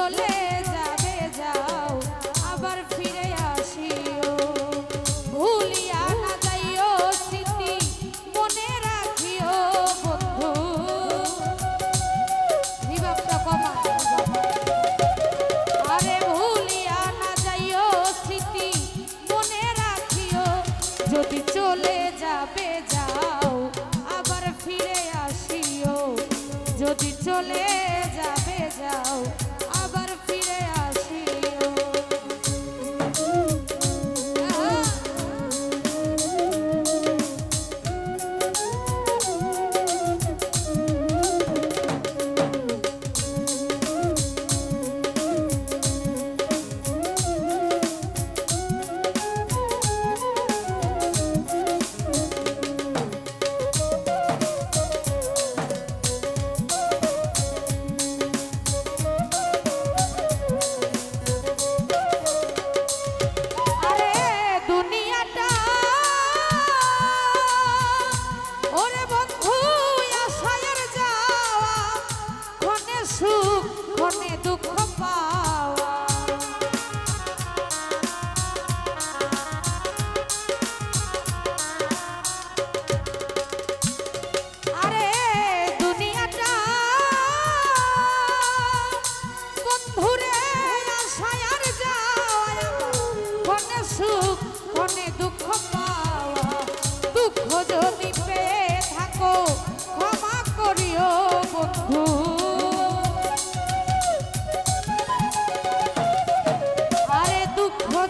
চলে যাবে যাও আবার ফিরে আসিও ভুলিয়া না যাইও স্মৃতি মনে রাখিও বন্ধু বিভাবটা কমা আরে ভুলিয়া না যাইও স্মৃতি মনে রাখিও যদি চলে যাবে যাও আবার ফিরে আসিও যদি চলে যাবে যাও আবার ফিরে আসিও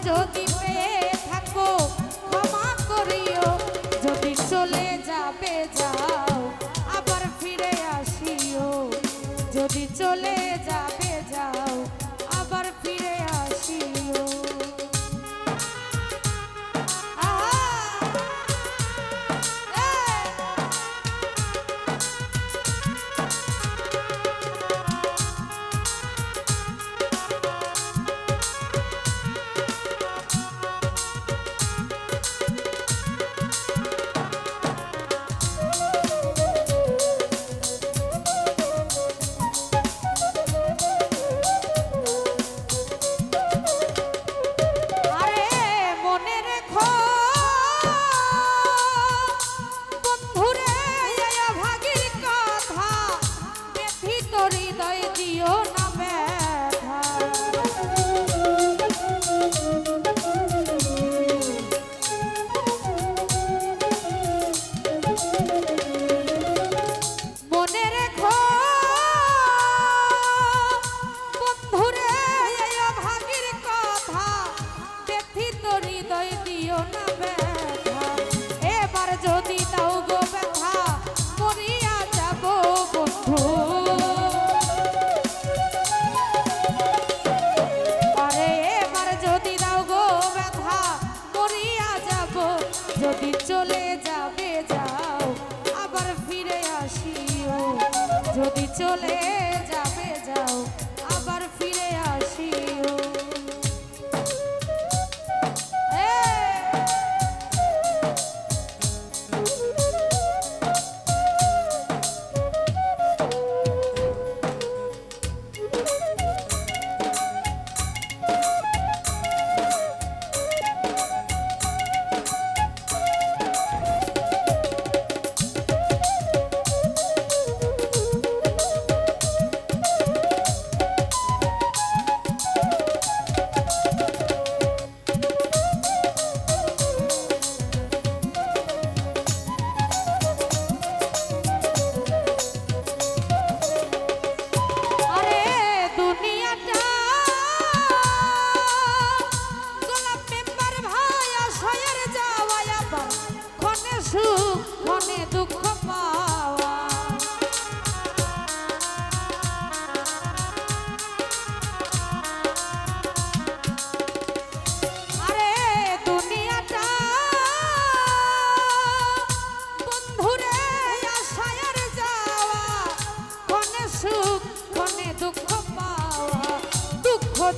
যদি পেয়ে থাকো ক্ষমা করিও যদি চলে যাবে যাও আবার ফিরে আসিও যদি চলে যাবে যাও আবার ফিরে আসিও যদি চলে যাবে যাও আবার ফিরে আসিও যদি চলে যাবে যাও আবার ফিরে আসিও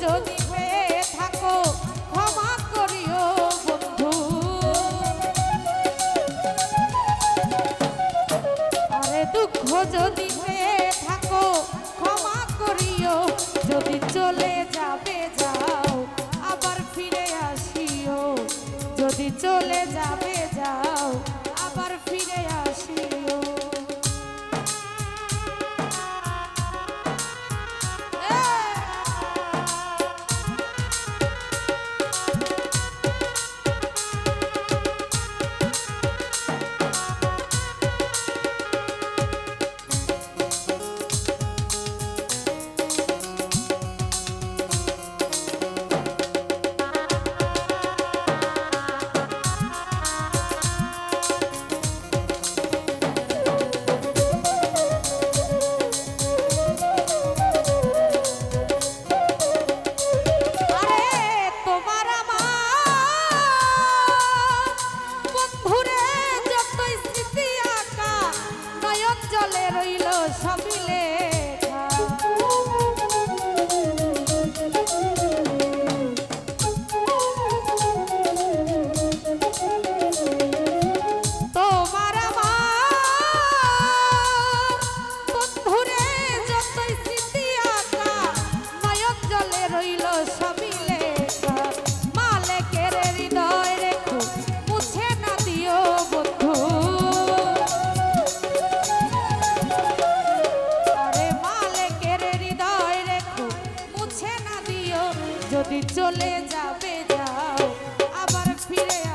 যদি পেয়ে থাকো ক্ষমা করিও বন্ধু আরে দুঃখ যদি পেয়ে থাকো ক্ষমা করিও যদি চলে যদি চলে যাবে যাও আবার ফিরে